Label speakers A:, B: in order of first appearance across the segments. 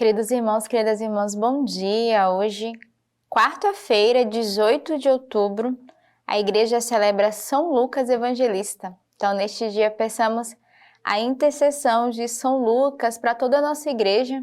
A: Queridos irmãos, queridas irmãs, bom dia! Hoje, quarta-feira, 18 de outubro, a igreja celebra São Lucas Evangelista. Então, neste dia, peçamos a intercessão de São Lucas para toda a nossa igreja,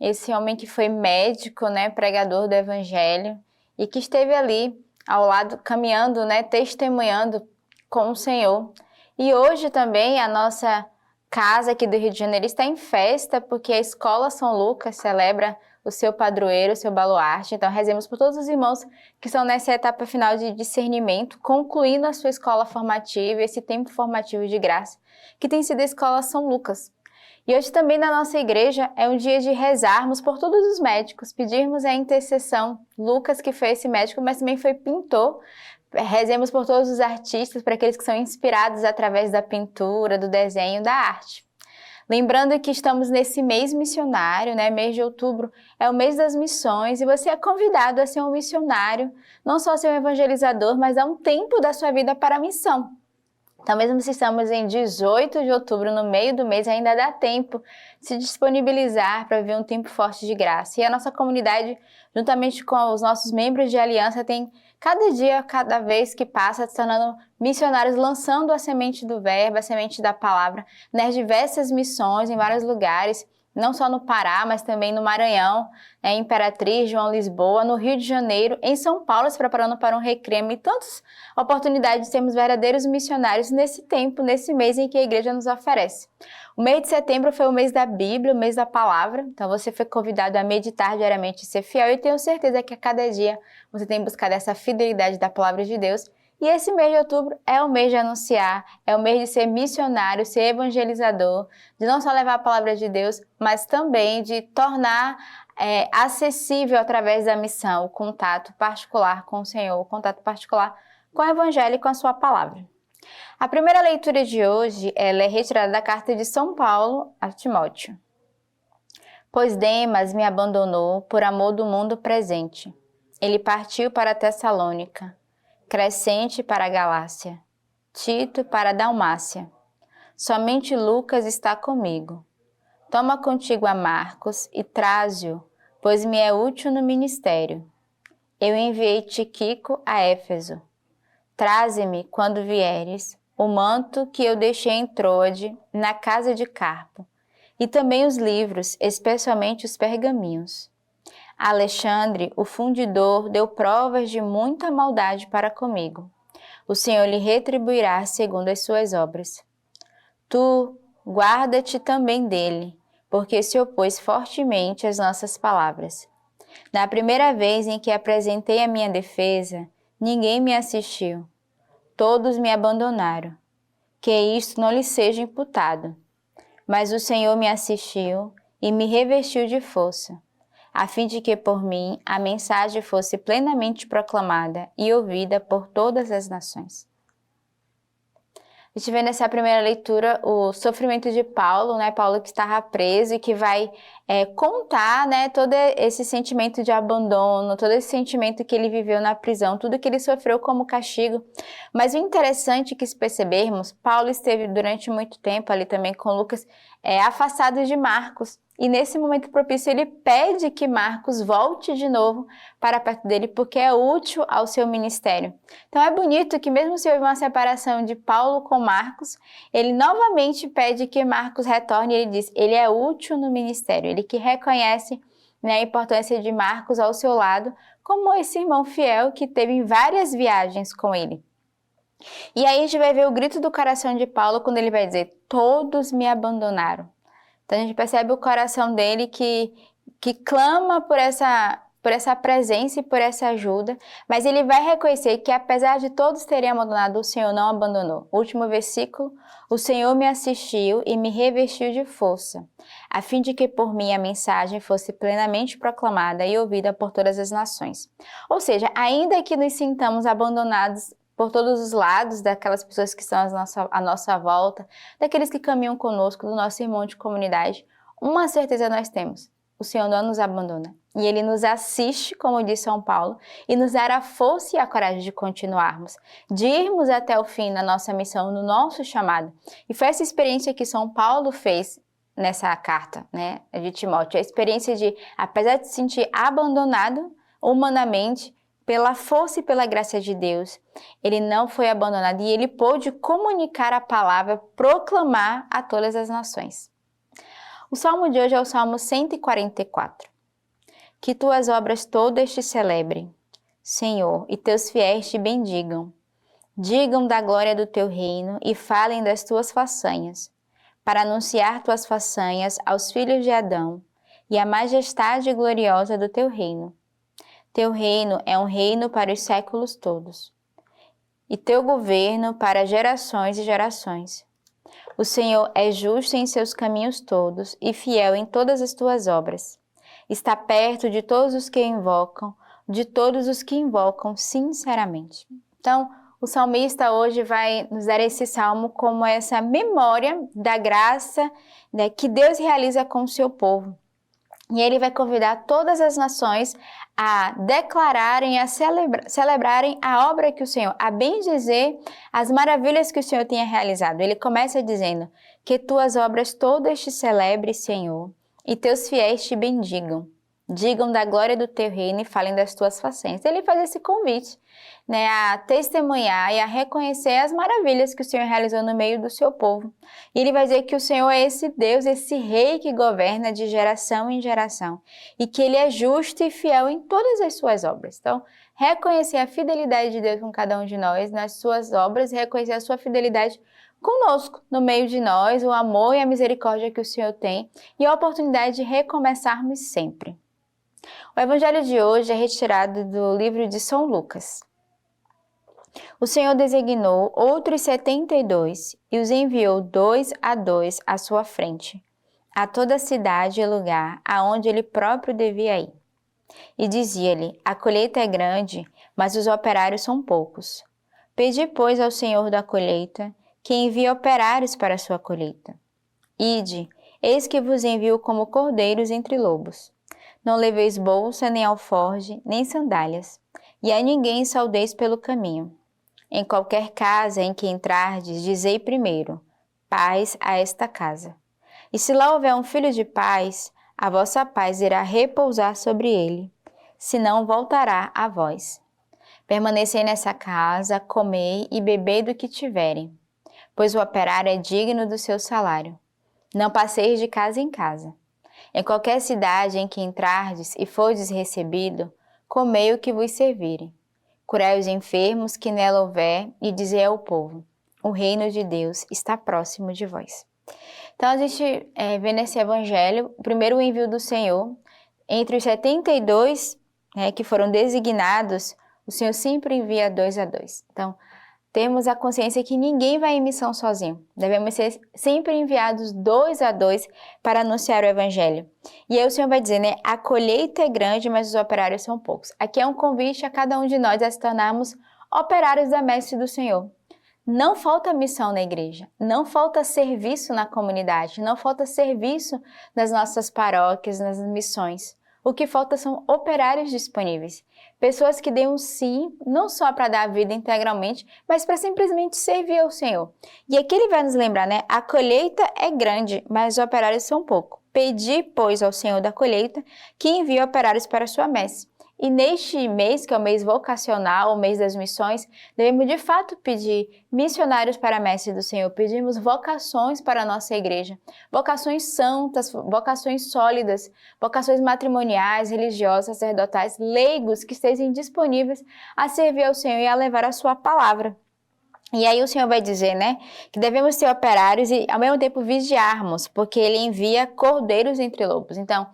A: esse homem que foi médico, pregador do Evangelho, e que esteve ali ao lado, caminhando, testemunhando com o Senhor. E hoje também a nossa casa aqui do Rio de Janeiro está em festa, porque a Escola São Lucas celebra o seu padroeiro, o seu baluarte. Então, rezemos por todos os irmãos que estão nessa etapa final de discernimento, concluindo a sua escola formativa, esse tempo formativo de graça, que tem sido a Escola São Lucas. E hoje também na nossa igreja é um dia de rezarmos por todos os médicos, pedirmos a intercessão. Lucas, que foi esse médico, mas também foi pintor. Rezemos por todos os artistas, para aqueles que são inspirados através da pintura, do desenho, da arte. Lembrando que estamos nesse mês missionário, mês de outubro é o mês das missões, e você é convidado a ser um missionário, não só ser um evangelizador, mas dar um tempo da sua vida para a missão. Então, mesmo se estamos em 18 de outubro, no meio do mês, ainda dá tempo de se disponibilizar para viver um tempo forte de graça. E a nossa comunidade, juntamente com os nossos membros de aliança, tem cada dia, cada vez que passa, se tornando missionários, lançando a semente do verbo, a semente da palavra, nas diversas missões, em vários lugares, não só no Pará, mas também no Maranhão, em Imperatriz, João Lisboa, no Rio de Janeiro, em São Paulo, se preparando para um recreme, e tantas oportunidades de sermos verdadeiros missionários nesse tempo, nesse mês em que a igreja nos oferece. O mês de setembro foi o mês da Bíblia, o mês da palavra, então você foi convidado a meditar diariamente e ser fiel, e tenho certeza que a cada dia você tem buscado essa fidelidade da palavra de Deus. E esse mês de outubro é o mês de anunciar, é o mês de ser missionário, ser evangelizador, de não só levar a palavra de Deus, mas também de tornar acessível através da missão o contato particular com o Senhor, o contato particular com o Evangelho e com a sua palavra. A primeira leitura de hoje ela é retirada da carta de São Paulo a Timóteo. Pois Demas me abandonou por amor do mundo presente. Ele partiu para Tessalônica. Crescente para a Galácia, Tito para a Dalmácia. Somente Lucas está comigo. Toma contigo a Marcos e traze-o, pois me é útil no ministério. Eu enviei Tíquico a Éfeso. Traze-me, quando vieres, o manto que eu deixei em Troade, na casa de Carpo, e também os livros, especialmente os pergaminhos. Alexandre, o fundidor, deu provas de muita maldade para comigo. O Senhor lhe retribuirá segundo as suas obras. Tu, guarda-te também dele, porque se opôs fortemente às nossas palavras. Na primeira vez em que apresentei a minha defesa, ninguém me assistiu. Todos me abandonaram. Que isto não lhe seja imputado. Mas o Senhor me assistiu e me revestiu de força, a fim de que por mim a mensagem fosse plenamente proclamada e ouvida por todas as nações. A gente vê nessa primeira leitura o sofrimento de Paulo, Paulo que estava preso e que vai contar, todo esse sentimento de abandono, todo esse sentimento que ele viveu na prisão, tudo que ele sofreu como castigo. Mas o interessante que se percebermos, Paulo esteve durante muito tempo ali também com Lucas, afastado de Marcos. E nesse momento propício ele pede que Marcos volte de novo para perto dele, porque é útil ao seu ministério. Então é bonito que mesmo se houve uma separação de Paulo com Marcos, ele novamente pede que Marcos retorne e ele diz, ele é útil no ministério, ele que reconhece a importância de Marcos ao seu lado, como esse irmão fiel que teve várias viagens com ele. E aí a gente vai ver o grito do coração de Paulo quando ele vai dizer, todos me abandonaram. Então a gente percebe o coração dele que clama por essa presença e por essa ajuda, mas ele vai reconhecer que apesar de todos terem abandonado, o Senhor não abandonou. O último versículo, o Senhor me assistiu e me revestiu de força, a fim de que por mim a mensagem fosse plenamente proclamada e ouvida por todas as nações. Ou seja, ainda que nos sintamos abandonados por todos os lados, daquelas pessoas que estão à nossa volta, daqueles que caminham conosco, do nosso irmão de comunidade, uma certeza nós temos, o Senhor não nos abandona. E Ele nos assiste, como diz São Paulo, e nos dará a força e a coragem de continuarmos, de irmos até o fim na nossa missão, no nosso chamado. E foi essa experiência que São Paulo fez nessa carta, né, de Timóteo, a experiência de, apesar de se sentir abandonado humanamente, pela força e pela graça de Deus, ele não foi abandonado e ele pôde comunicar a palavra, proclamar a todas as nações. O salmo de hoje é o Salmo 144. Que tuas obras todas te celebrem, Senhor, e teus fiéis te bendigam. Digam da glória do teu reino e falem das tuas façanhas, para anunciar tuas façanhas aos filhos de Adão e a majestade gloriosa do teu reino. Teu reino é um reino para os séculos todos, e teu governo para gerações e gerações. O Senhor é justo em seus caminhos todos e fiel em todas as tuas obras. Está perto de todos os que invocam sinceramente. Então, o salmista hoje vai nos dar esse salmo como essa memória da graça, né, que Deus realiza com o seu povo. E ele vai convidar todas as nações a declararem, a celebrarem a obra que o Senhor, a bendizer as maravilhas que o Senhor tenha realizado. Ele começa dizendo que tuas obras todas te celebrem, Senhor, e teus fiéis te bendigam. Digam da glória do teu reino e falem das tuas façanhas. Ele faz esse convite, né, a testemunhar e a reconhecer as maravilhas que o Senhor realizou no meio do seu povo. E ele vai dizer que o Senhor é esse Deus, esse rei que governa de geração em geração e que ele é justo e fiel em todas as suas obras. Então, reconhecer a fidelidade de Deus com cada um de nós nas suas obras e reconhecer a sua fidelidade conosco, no meio de nós, o amor e a misericórdia que o Senhor tem e a oportunidade de recomeçarmos sempre. O evangelho de hoje é retirado do livro de São Lucas. O Senhor designou outros 72 e os enviou 2 a 2 à sua frente, a toda a cidade e lugar aonde ele próprio devia ir. E dizia-lhe: a colheita é grande, mas os operários são poucos. Pedi, pois, ao Senhor da colheita que envie operários para a sua colheita. Ide, eis que vos envio como cordeiros entre lobos. Não leveis bolsa, nem alforge, nem sandálias, e a ninguém saudeis pelo caminho. Em qualquer casa em que entrardes, dizei primeiro: paz a esta casa. E se lá houver um filho de paz, a vossa paz irá repousar sobre ele, senão voltará a vós. Permanecei nessa casa, comei e bebei do que tiverem, pois o operário é digno do seu salário. Não passeis de casa em casa. Em qualquer cidade em que entrardes e fordes recebido, comei o que vos servirem. Curai os enfermos que nela houver e dizei ao povo: o reino de Deus está próximo de vós. Então a gente vê nesse evangelho, primeiro o envio do Senhor, entre os 72 que foram designados, o Senhor sempre envia 2 a 2. Então, temos a consciência que ninguém vai em missão sozinho. Devemos ser sempre enviados 2 a 2 para anunciar o evangelho. E aí o Senhor vai dizer, né? A colheita é grande, mas os operários são poucos. Aqui é um convite a cada um de nós a se tornarmos operários da messe do Senhor. Não falta missão na igreja, não falta serviço na comunidade, não falta serviço nas nossas paróquias, nas missões. O que falta são operários disponíveis. Pessoas que dêem um sim, não só para dar a vida integralmente, mas para simplesmente servir ao Senhor. E aqui ele vai nos lembrar, né? A colheita é grande, mas os operários são poucos. Pedi, pois, ao Senhor da colheita que envie operários para a sua messe. E neste mês, que é o mês vocacional, o mês das missões, devemos de fato pedir missionários para a messe do Senhor, pedimos vocações para a nossa igreja, vocações santas, vocações sólidas, vocações matrimoniais, religiosas, sacerdotais, leigos que estejam disponíveis a servir ao Senhor e a levar a sua palavra. E aí o Senhor vai dizer, né, que devemos ser operários e ao mesmo tempo vigiarmos, porque Ele envia cordeiros entre lobos. Então,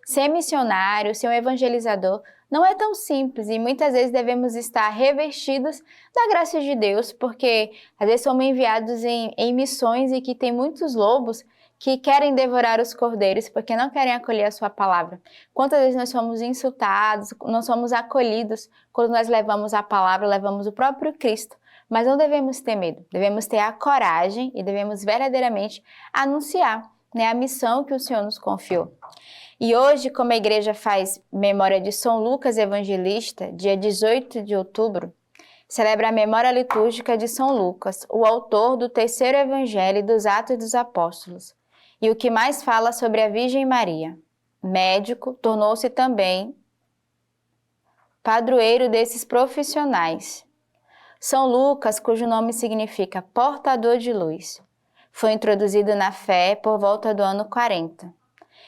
A: ser missionário, ser um evangelizador, não é tão simples e muitas vezes devemos estar revestidos da graça de Deus, porque às vezes somos enviados em missões e que tem muitos lobos que querem devorar os cordeiros porque não querem acolher a sua palavra. Quantas vezes nós somos insultados, não somos acolhidos quando nós levamos a palavra, levamos o próprio Cristo. Mas não devemos ter medo, devemos ter a coragem e devemos verdadeiramente anunciar, né, a missão que o Senhor nos confiou. E hoje, como a igreja faz memória de São Lucas Evangelista, dia 18 de outubro, celebra a memória litúrgica de São Lucas, o autor do terceiro evangelho dos Atos dos Apóstolos. e o que mais fala sobre a Virgem Maria. Médico, tornou-se também padroeiro desses profissionais. São Lucas, cujo nome significa portador de luz, foi introduzido na fé por volta do ano 40.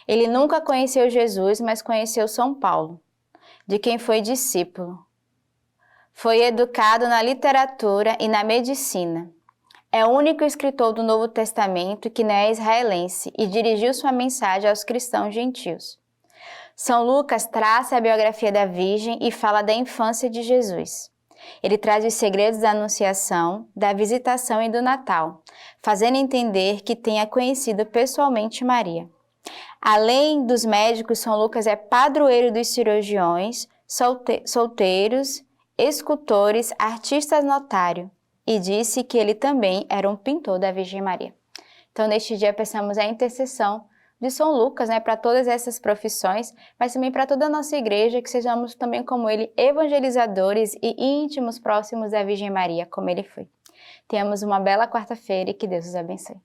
A: Ele nunca conheceu Jesus, mas conheceu São Paulo, de quem foi discípulo. Foi educado na literatura e na medicina. É o único escritor do Novo Testamento que não é israelense e dirigiu sua mensagem aos cristãos gentios. São Lucas traça a biografia da Virgem e fala da infância de Jesus. Ele traz os segredos da Anunciação, da Visitação e do Natal, fazendo entender que tenha conhecido pessoalmente Maria. Além dos médicos, São Lucas é padroeiro dos cirurgiões, solteiros, escultores, artistas notário, e disse que ele também era um pintor da Virgem Maria. Então, neste dia, peçamos a intercessão de São Lucas, para todas essas profissões, mas também para toda a nossa igreja, que sejamos também como ele, evangelizadores e íntimos próximos da Virgem Maria, como ele foi. Tenhamos uma bela quarta-feira e que Deus os abençoe.